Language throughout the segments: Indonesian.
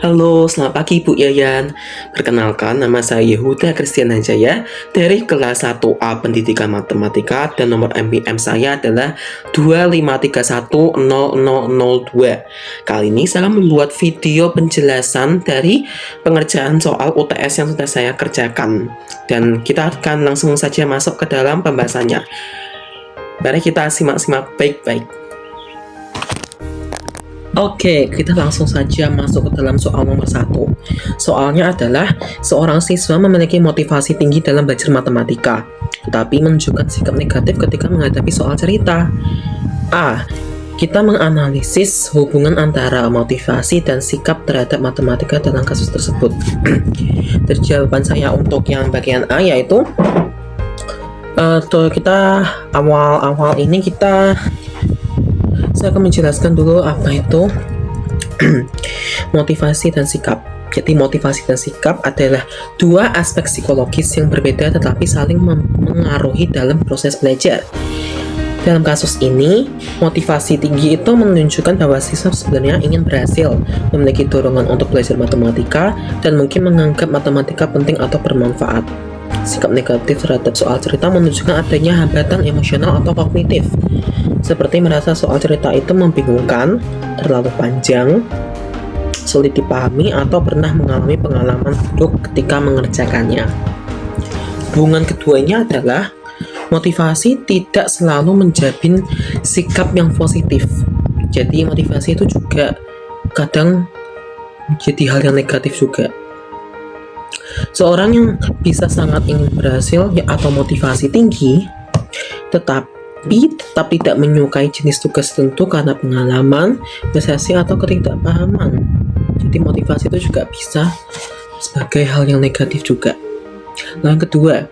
Halo, selamat pagi Bu Yayan. Perkenalkan, nama saya Yehuda Christian Hanjaya dari kelas 1A Pendidikan Matematika dan nomor MPM saya adalah 25310002. Kali ini saya membuat video penjelasan dari pengerjaan soal UTS yang sudah saya kerjakan. Dan kita akan langsung saja masuk ke dalam pembahasannya. Mari kita simak-simak baik-baik. Oke, kita langsung saja masuk ke dalam soal nomor 1. Soalnya adalah seorang siswa memiliki motivasi tinggi dalam belajar matematika, tetapi menunjukkan sikap negatif ketika menghadapi soal cerita. A. Kita menganalisis hubungan antara motivasi dan sikap terhadap matematika dalam kasus tersebut. Dari jawaban saya untuk yang bagian A yaitu kita awal-awal ini saya akan menjelaskan dulu apa itu motivasi dan sikap. Jadi motivasi dan sikap adalah dua aspek psikologis yang berbeda tetapi saling mengaruhi dalam proses belajar. Dalam kasus ini, motivasi tinggi itu menunjukkan bahwa siswa sebenarnya ingin berhasil, memiliki dorongan untuk belajar matematika, dan mungkin menganggap matematika penting atau bermanfaat. Sikap negatif terhadap soal cerita menunjukkan adanya hambatan emosional atau kognitif, seperti merasa soal cerita itu membingungkan, terlalu panjang, sulit dipahami, atau pernah mengalami pengalaman buruk ketika mengerjakannya. Hubungan keduanya adalah motivasi tidak selalu menjamin sikap yang positif. Jadi motivasi itu juga kadang menjadi hal yang negatif juga. Seorang yang bisa sangat ingin berhasil atau motivasi tinggi, tetapi tetap tidak menyukai jenis tugas tertentu karena pengalaman, prestasi, atau ketidakpahaman. Jadi motivasi itu juga bisa sebagai hal yang negatif juga. Lalu yang kedua,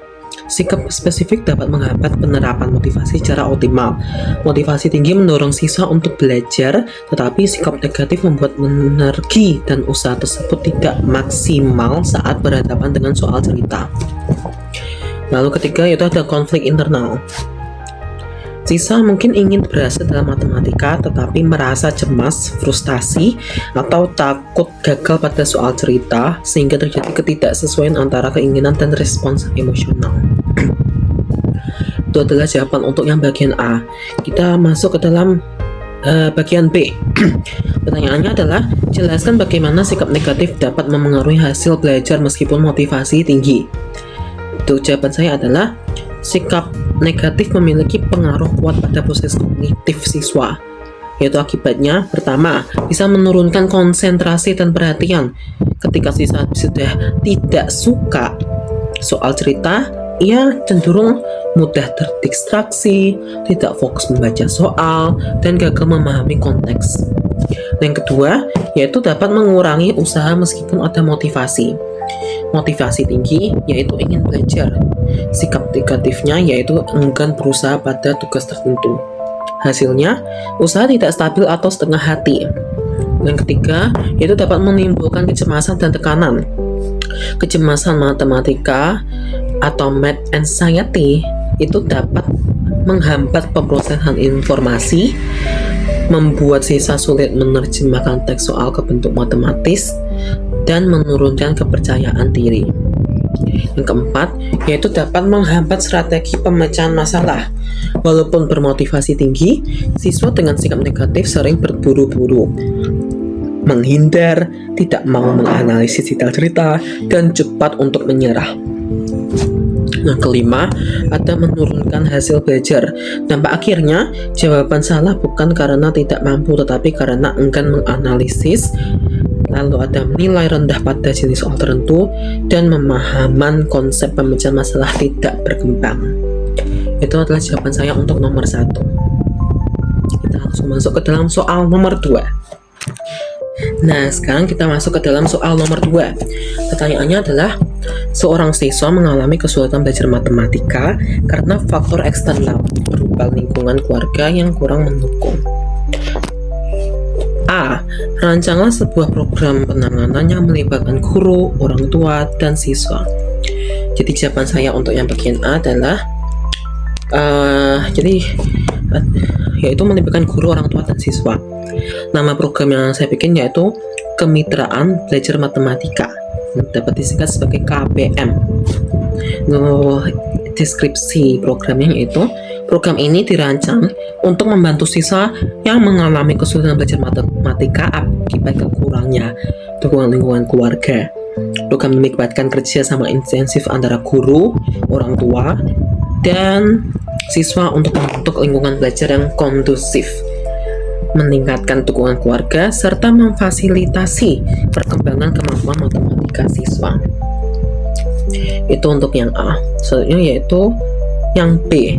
sikap spesifik dapat menghambat penerapan motivasi secara optimal. Motivasi tinggi mendorong siswa untuk belajar, tetapi sikap negatif membuat energi dan usaha tersebut tidak maksimal saat berhadapan dengan soal cerita. Lalu ketiga, yaitu ada konflik internal. Siswa mungkin ingin berhasil dalam matematika, tetapi merasa cemas, frustasi, atau takut gagal pada soal cerita, sehingga terjadi ketidaksesuaian antara keinginan dan respons emosional. Itu adalah jawaban untuk yang bagian A. Kita masuk ke dalam bagian B. Pertanyaannya adalah, jelaskan bagaimana sikap negatif dapat memengaruhi hasil belajar meskipun motivasi tinggi. Itu jawaban saya adalah, sikap negatif memiliki pengaruh kuat pada proses kognitif siswa, yaitu akibatnya pertama, bisa menurunkan konsentrasi dan perhatian. Ketika siswa sudah tidak suka soal cerita, ia cenderung mudah terdistraksi, tidak fokus membaca soal, dan gagal memahami konteks. Yang kedua, yaitu dapat mengurangi usaha meskipun ada motivasi. Motivasi tinggi yaitu ingin belajar. Sikap negatifnya yaitu enggan berusaha pada tugas tertentu. Hasilnya, usaha tidak stabil atau setengah hati. Yang ketiga, yaitu dapat menimbulkan kecemasan dan tekanan. Kecemasan matematika atau math anxiety itu dapat menghambat pemrosesan informasi, membuat siswa sulit menerjemahkan teks soal ke bentuk matematis, dan menurunkan kepercayaan diri. Yang keempat, yaitu dapat menghambat strategi pemecahan masalah. Walaupun bermotivasi tinggi, siswa dengan sikap negatif sering berburu-buru, menghindar, tidak mau menganalisis detail cerita, dan cepat untuk menyerah. Yang kelima, ada menurunkan hasil belajar. Dampak akhirnya, jawaban salah bukan karena tidak mampu, tetapi karena enggan menganalisis. Lalu ada nilai rendah pada jenis soal tertentu, dan pemahaman konsep pemecahan masalah tidak berkembang. Itu adalah jawaban saya untuk nomor 1. Kita langsung masuk ke dalam soal nomor 2. Nah, sekarang kita masuk ke dalam soal nomor 2. Pertanyaannya adalah, seorang siswa mengalami kesulitan belajar matematika karena faktor eksternal berupa lingkungan keluarga yang kurang mendukung. A. Rancanglah sebuah program penanganan yang melibatkan guru, orang tua, dan siswa. Jadi jawaban saya untuk yang bagian A adalah yaitu melibatkan guru, orang tua, dan siswa. Nama program yang saya bikin yaitu Kemitraan Belajar Matematika, dapat disingkat sebagai KBM. Deskripsi programnya yaitu program ini dirancang untuk membantu siswa yang mengalami kesulitan belajar matematika akibat kekurangnya dukungan lingkungan keluarga. Program melibatkan kerja sama intensif antara guru, orang tua, dan siswa untuk membentuk lingkungan belajar yang kondusif, meningkatkan dukungan keluarga, serta memfasilitasi perkembangan kemampuan matematika siswa. Itu untuk yang A. Selanjutnya yaitu yang B.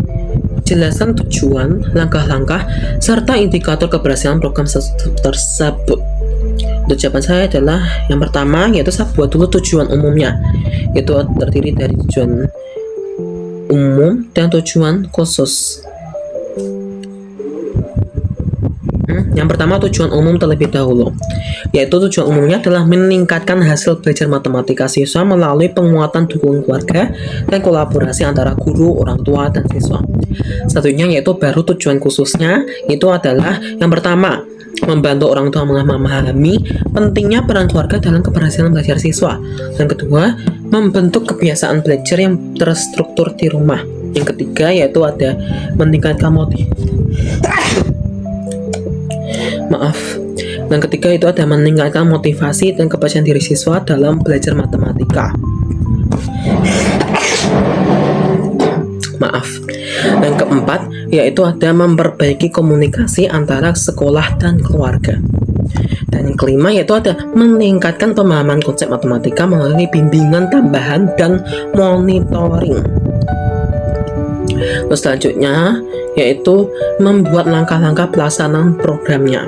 Jelaskan tujuan, langkah-langkah, serta indikator keberhasilan program tersebut. Untuk jawaban saya adalah yang pertama, yaitu saya buat dulu tujuan umumnya, yaitu terdiri dari tujuan umum dan tujuan khusus. Yang pertama, tujuan umum terlebih dahulu, yaitu tujuan umumnya adalah meningkatkan hasil belajar matematika siswa melalui penguatan dukungan keluarga dan kolaborasi antara guru, orang tua, dan siswa. Satunya yaitu baru tujuan khususnya, itu adalah yang pertama, membantu orang tua memahami pentingnya peran keluarga dalam keberhasilan belajar siswa. Dan kedua, membentuk kebiasaan belajar yang terstruktur di rumah. Yang ketiga yaitu ada meningkatkan Dan ketiga itu ada meningkatkan motivasi dan kepercayaan diri siswa dalam belajar matematika. Dan keempat yaitu ada memperbaiki komunikasi antara sekolah dan keluarga. Dan yang kelima yaitu ada meningkatkan pemahaman konsep matematika melalui bimbingan tambahan dan monitoring. Terus selanjutnya yaitu membuat langkah-langkah pelaksanaan programnya.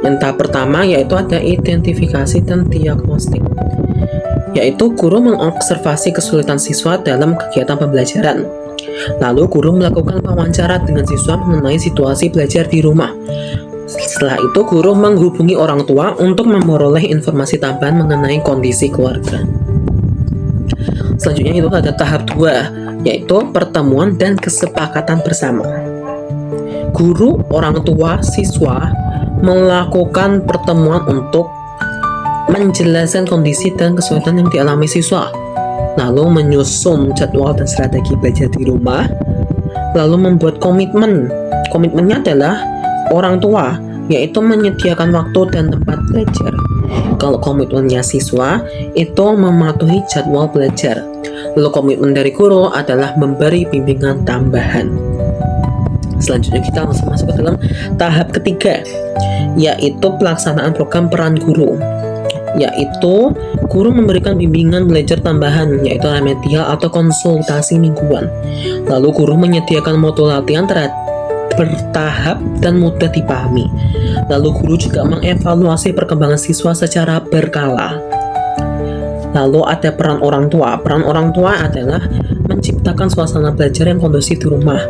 Yang tahap pertama yaitu ada identifikasi dan diagnostik, yaitu guru mengobservasi kesulitan siswa dalam kegiatan pembelajaran. Lalu guru melakukan wawancara dengan siswa mengenai situasi belajar di rumah. Setelah itu guru menghubungi orang tua untuk memperoleh informasi tambahan mengenai kondisi keluarga. Selanjutnya itu ada tahap 2, yaitu pertemuan dan kesepakatan bersama. Guru, orang tua, siswa melakukan pertemuan untuk menjelaskan kondisi dan kesulitan yang dialami siswa, lalu menyusun jadwal dan strategi belajar di rumah, lalu membuat komitmen. Komitmennya adalah orang tua, yaitu menyediakan waktu dan tempat belajar. Kalau komitmennya siswa, itu mematuhi jadwal belajar. Lalu komitmen dari guru adalah memberi bimbingan tambahan. Selanjutnya kita langsung masuk ke dalam tahap ketiga, yaitu pelaksanaan program peran guru, yaitu guru memberikan bimbingan belajar tambahan, yaitu remedial atau konsultasi mingguan. Lalu guru menyediakan modul latihan bertahap dan mudah dipahami. Lalu guru juga mengevaluasi perkembangan siswa secara berkala. Lalu ada peran orang tua. Peran orang tua adalah menciptakan suasana belajar yang kondusif di rumah,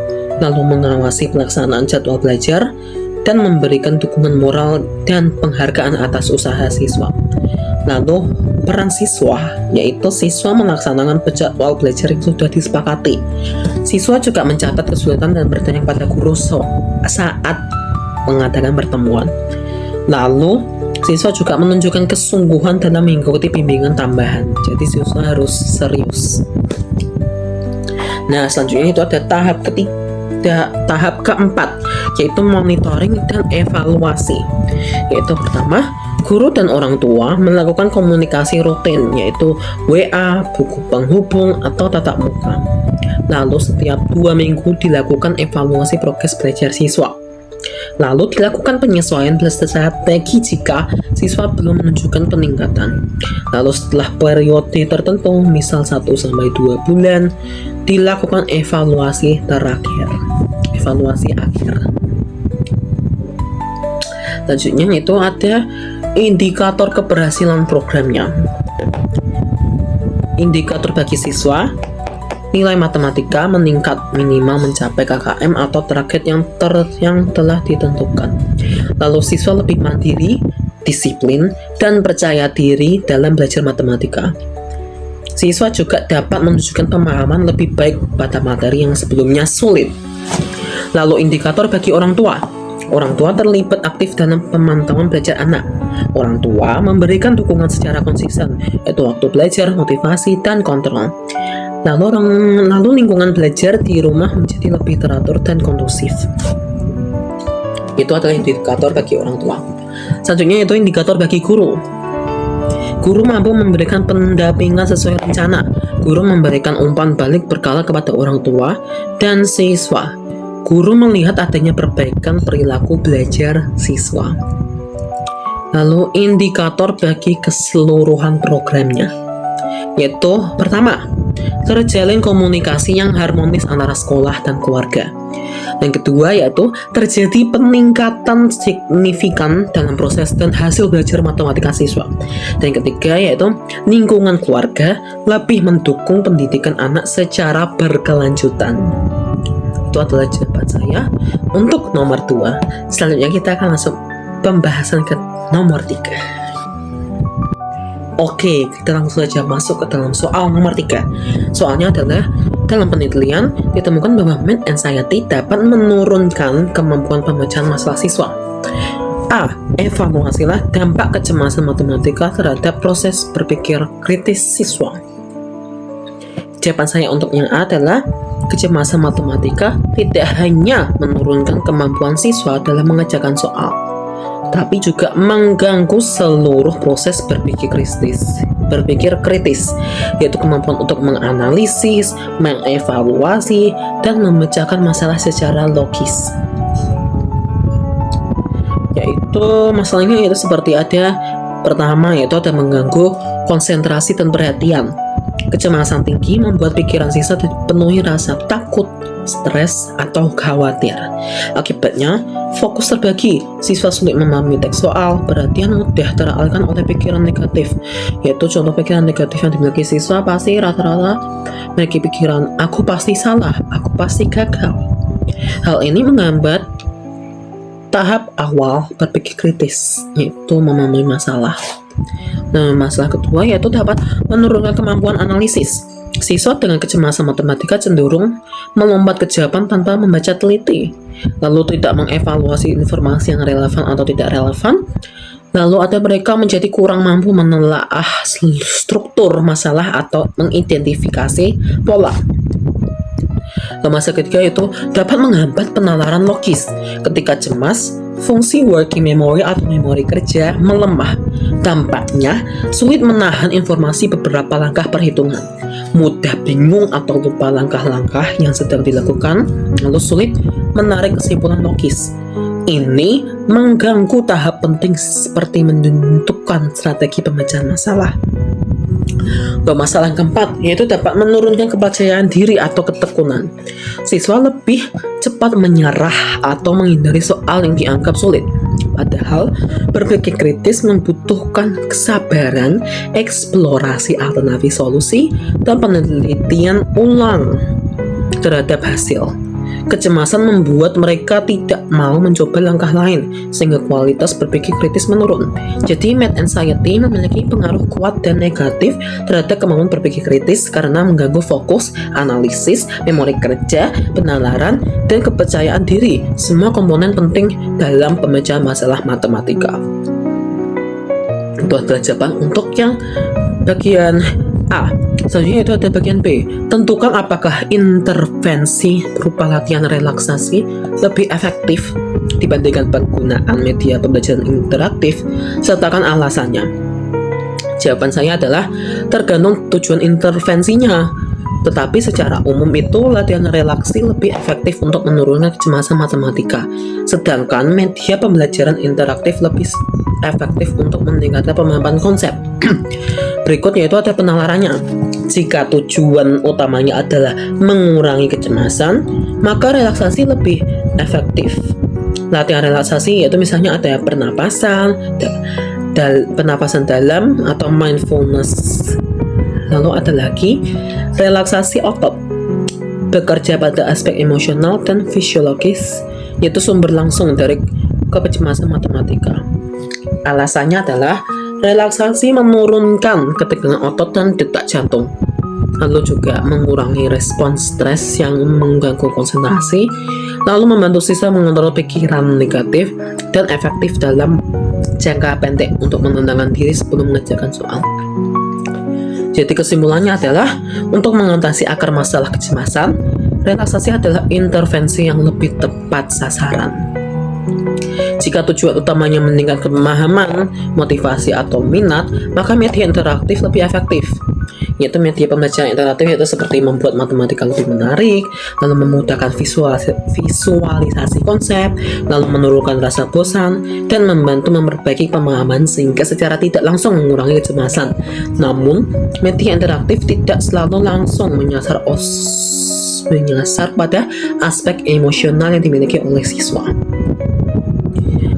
lalu mengawasi pelaksanaan jadwal belajar, dan memberikan dukungan moral dan penghargaan atas usaha siswa. Lalu peran siswa, yaitu siswa melaksanakan jadwal belajar yang sudah disepakati. Siswa juga mencatat kesulitan dan bertanya pada guru saat mengadakan pertemuan. Lalu siswa juga menunjukkan kesungguhan dalam mengikuti bimbingan tambahan. Jadi siswa harus serius. Nah, selanjutnya itu ada tahap keempat, yaitu monitoring dan evaluasi. Yaitu pertama, guru dan orang tua melakukan komunikasi rutin, yaitu WA, buku penghubung, atau tatap muka. Lalu setiap 2 minggu dilakukan evaluasi progres belajar siswa. Lalu dilakukan penyesuaian strategi jika siswa belum menunjukkan peningkatan. Lalu setelah periode tertentu, misal 1-2 bulan, dilakukan evaluasi akhir. Selanjutnya itu ada indikator keberhasilan programnya. Indikator bagi siswa, nilai matematika meningkat minimal mencapai KKM atau target yang telah ditentukan. Lalu siswa lebih mandiri, disiplin, dan percaya diri dalam belajar matematika. Siswa juga dapat menunjukkan pemahaman lebih baik pada materi yang sebelumnya sulit. Lalu indikator bagi orang tua. Orang tua terlibat aktif dalam pemantauan belajar anak. Orang tua memberikan dukungan secara konsisten, yaitu waktu belajar, motivasi, dan kontrol. Lalu lingkungan belajar di rumah menjadi lebih teratur dan kondusif. Itu adalah indikator bagi orang tua. Selanjutnya itu indikator bagi guru. Guru mampu memberikan pendampingan sesuai rencana. Guru memberikan umpan balik berkala kepada orang tua dan siswa. Guru melihat adanya perbaikan perilaku belajar siswa. Lalu indikator bagi keseluruhan programnya, yaitu pertama, terjalin komunikasi yang harmonis antara sekolah dan keluarga. Yang kedua yaitu terjadi peningkatan signifikan dalam proses dan hasil belajar matematika siswa. Dan yang ketiga yaitu lingkungan keluarga lebih mendukung pendidikan anak secara berkelanjutan. Itu adalah jawaban saya untuk nomor 2. Selanjutnya kita akan langsung pembahasan ke nomor 3. Oke, kita langsung saja masuk ke dalam soal nomor 3. Soalnya adalah dalam penelitian ditemukan bahwa math anxiety dapat menurunkan kemampuan pemecahan masalah siswa. A. Evaluasilah dampak kecemasan matematika terhadap proses berpikir kritis siswa. Jawaban saya untuk yang A adalah kecemasan matematika tidak hanya menurunkan kemampuan siswa dalam mengerjakan soal, tapi juga mengganggu seluruh proses berpikir kritis, yaitu kemampuan untuk menganalisis, mengevaluasi, dan memecahkan masalah secara logis. Yaitu masalahnya yaitu seperti ada pertama yaitu ada mengganggu konsentrasi dan perhatian. Kecemasan tinggi membuat pikiran siswa dipenuhi rasa takut, stres, atau khawatir. Akibatnya, fokus terbagi, siswa sulit memahami teks soal, perhatian mudah teralihkan oleh pikiran negatif. Yaitu contoh pikiran negatif yang dimiliki siswa pasti rata-rata memiliki pikiran, aku pasti salah, aku pasti gagal. Hal ini menghambat tahap awal berpikir kritis, yaitu memahami masalah. Nah, masalah kedua yaitu dapat menurunkan kemampuan analisis. Siswa dengan kecemasan matematika cenderung melompat ke jawaban tanpa membaca teliti, lalu tidak mengevaluasi informasi yang relevan atau tidak relevan. Lalu ada mereka menjadi kurang mampu menelaah struktur masalah atau mengidentifikasi pola. Masalah ketiga itu dapat menghambat penalaran logis. Ketika cemas, fungsi working memory atau memori kerja melemah. Dampaknya, sulit menahan informasi beberapa langkah perhitungan. Mudah bingung atau lupa langkah-langkah yang sedang dilakukan, lalu sulit menarik kesimpulan logis. Ini mengganggu tahap penting seperti menentukan strategi pemecahan masalah. Masalah yang keempat yaitu dapat menurunkan kepercayaan diri atau ketekunan. Siswa lebih cepat menyerah atau menghindari soal yang dianggap sulit. Padahal berpikir kritis membutuhkan kesabaran, eksplorasi alternatif solusi, dan penelitian ulang terhadap hasil. Kecemasan membuat mereka tidak mau mencoba langkah lain, sehingga kualitas berpikir kritis menurun. Jadi, math anxiety memiliki pengaruh kuat dan negatif terhadap kemampuan berpikir kritis karena mengganggu fokus, analisis, memori kerja, penalaran, dan kepercayaan diri. Semua komponen penting dalam pemecahan masalah matematika. Itu adalah jawaban untuk yang bagian A. Selanjutnya itu ada bagian B. Tentukan apakah intervensi berupa latihan relaksasi lebih efektif dibandingkan penggunaan media pembelajaran interaktif, sertakan alasannya. Jawaban saya adalah tergantung tujuan intervensinya. Tetapi secara umum itu latihan relaksasi lebih efektif untuk menurunkan kecemasan matematika. Sedangkan media pembelajaran interaktif lebih efektif untuk meningkatkan pemahaman konsep. Berikut yaitu ada penalarannya. Jika tujuan utamanya adalah mengurangi kecemasan, maka relaksasi lebih efektif. Latihan relaksasi yaitu misalnya ada pernapasan, pernapasan dalam atau mindfulness. Lalu ada lagi relaksasi otot, bekerja pada aspek emosional dan fisiologis, yaitu sumber langsung dari kecemasan matematika. Alasannya adalah relaksasi menurunkan ketegangan otot dan detak jantung. lalu juga mengurangi respons stres yang mengganggu konsentrasi, lalu membantu siswa mengontrol pikiran negatif dan efektif dalam jangka pendek untuk menenangkan diri sebelum mengerjakan soal. Jadi kesimpulannya adalah untuk mengatasi akar masalah kecemasan, relaksasi adalah intervensi yang lebih tepat sasaran. Jika tujuan utamanya meningkatkan pemahaman, motivasi, atau minat, maka media interaktif lebih efektif. Yaitu media pembelajaran interaktif yaitu seperti membuat matematika lebih menarik, lalu memudahkan visualisasi konsep, lalu menurunkan rasa bosan, dan membantu memperbaiki pemahaman sehingga secara tidak langsung mengurangi kecemasan. Namun, media interaktif tidak selalu langsung menyasar pada aspek emosional yang dimiliki oleh siswa.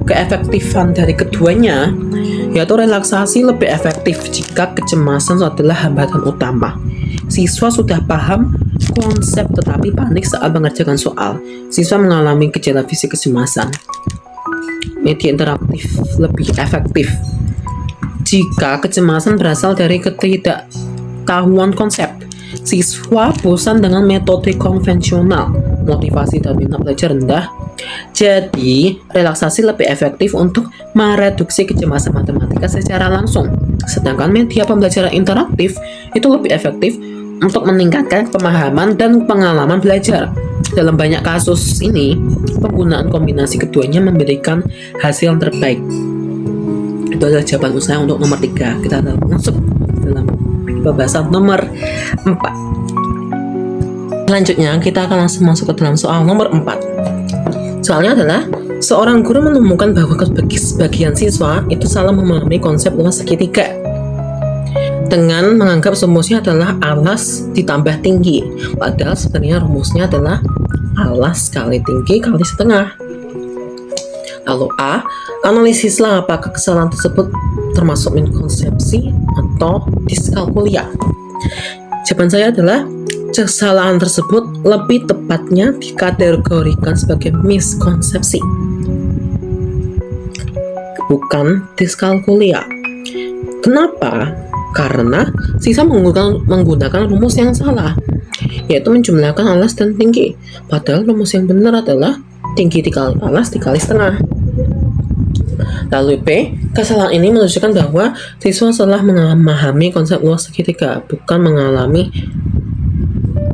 Keefektifan dari keduanya yaitu relaksasi lebih efektif jika kecemasan adalah hambatan utama. Siswa sudah paham konsep tetapi panik saat mengerjakan soal. Siswa mengalami gejala fisik kecemasan. Media interaktif lebih efektif jika kecemasan berasal dari ketidaktahuan konsep. Siswa bosan dengan metode konvensional, motivasi dan minat belajar rendah. Jadi, relaksasi lebih efektif untuk mereduksi kecemasan matematika secara langsung. Sedangkan media pembelajaran interaktif itu lebih efektif untuk meningkatkan pemahaman dan pengalaman belajar. Dalam banyak kasus ini, penggunaan kombinasi keduanya memberikan hasil yang terbaik. Itu adalah jawaban saya untuk nomor 3. Kita masuk dalam pembahasan nomor 4. Selanjutnya, kita akan langsung masuk ke dalam soal nomor 4. Soalnya adalah, seorang guru menemukan bahwa sebagian siswa itu salah memahami konsep luas segitiga dengan menganggap rumusnya adalah alas ditambah tinggi, padahal sebenarnya rumusnya adalah alas kali tinggi kali setengah. Lalu A, analisislah apakah kesalahan tersebut termasuk miskonsepsi atau diskalkulia. Jawaban saya adalah kesalahan tersebut lebih tepatnya dikategorikan sebagai miskonsepsi, bukan diskalkulia. Kenapa? Karena siswa menggunakan rumus yang salah, yaitu menjumlahkan alas dan tinggi. Padahal rumus yang benar adalah tinggi dikali alas dikali setengah. Lalu B, kesalahan ini menunjukkan bahwa siswa salah memahami konsep luas segitiga, bukan mengalami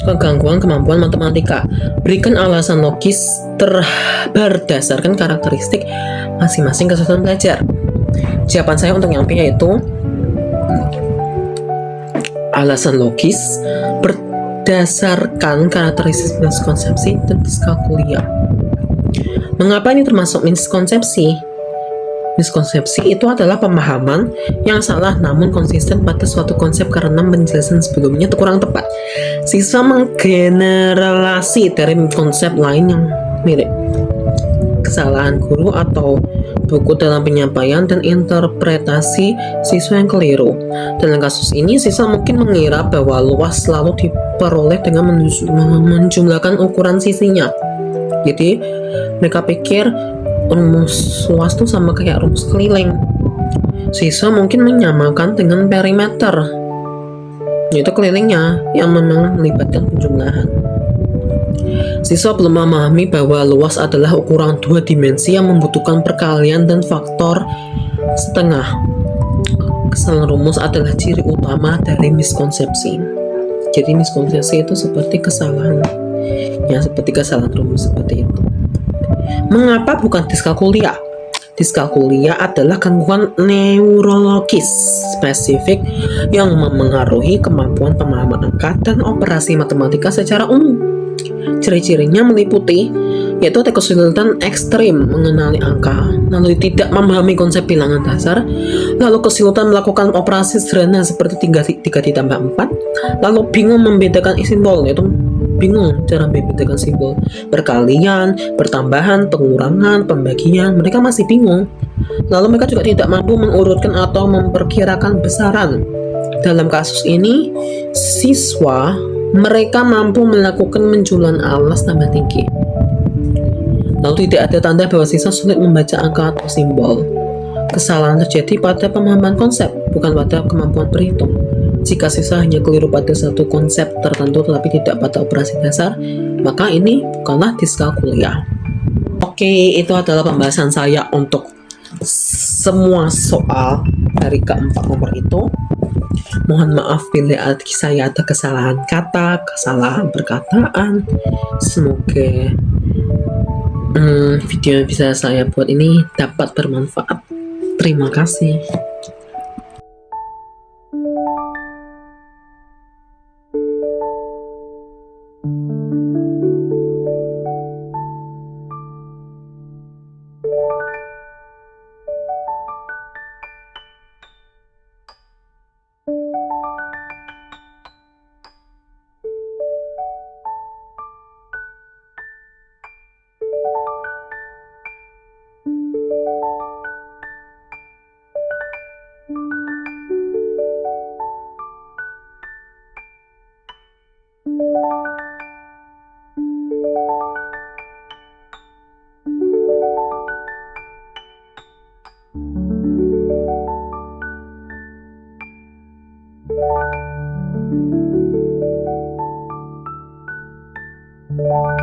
kegangguan kemampuan matematika. Berikan alasan logis berdasarkan karakteristik masing-masing kesulitan belajar. Jawaban saya untuk yang B yaitu alasan logis berdasarkan karakteristik miskonsepsi dan diskalkulia. Mengapa ini termasuk miskonsepsi? Miskonsepsi itu adalah pemahaman yang salah namun konsisten pada suatu konsep karena penjelasan sebelumnya itu kurang tepat. Siswa menggeneralisasi dari konsep lain yang mirip. Kesalahan guru atau buku dalam penyampaian dan interpretasi siswa yang keliru. Dalam kasus ini, siswa mungkin mengira bahwa luas selalu diperoleh dengan menjumlahkan ukuran sisinya. Jadi, mereka pikir rumus luas itu sama kayak rumus keliling. Siswa mungkin menyamakan dengan perimeter, yaitu kelilingnya yang memang melibatkan penjumlahan. Siswa belum memahami bahwa luas adalah ukuran 2 dimensi yang membutuhkan perkalian dan faktor setengah. Kesalahan rumus adalah ciri utama dari miskonsepsi. Jadi miskonsepsi itu seperti kesalahan rumus seperti itu. Mengapa bukan diskalkulia? Diskalkulia adalah gangguan neurologis spesifik yang memengaruhi kemampuan pemahaman angka dan operasi matematika secara umum. Ciri-cirinya meliputi yaitu kesulitan ekstrim mengenali angka, lalu tidak memahami konsep bilangan dasar, lalu kesulitan melakukan operasi sederhana seperti 3 ditambah 4, lalu bingung membedakan simbol, yaitu bingung cara membedakan simbol perkalian, pertambahan, pengurangan, pembagian, mereka masih bingung. Lalu mereka juga tidak mampu mengurutkan atau memperkirakan besaran. Dalam kasus ini, siswa mereka mampu melakukan menjumlahkan alas tambah tinggi. Lalu tidak ada tanda bahwa siswa sulit membaca angka atau simbol. Kesalahan terjadi pada pemahaman konsep, bukan pada kemampuan berhitung. Jika siswa hanya keliru pada satu konsep tertentu tetapi tidak pada operasi dasar, maka ini bukanlah diskalkulia. Oke, itu adalah pembahasan saya untuk semua soal dari keempat nomor itu. Mohon maaf bila saya ada kesalahan kata, kesalahan perkataan. Semoga video yang bisa saya buat ini dapat bermanfaat. Terima kasih. Thank you.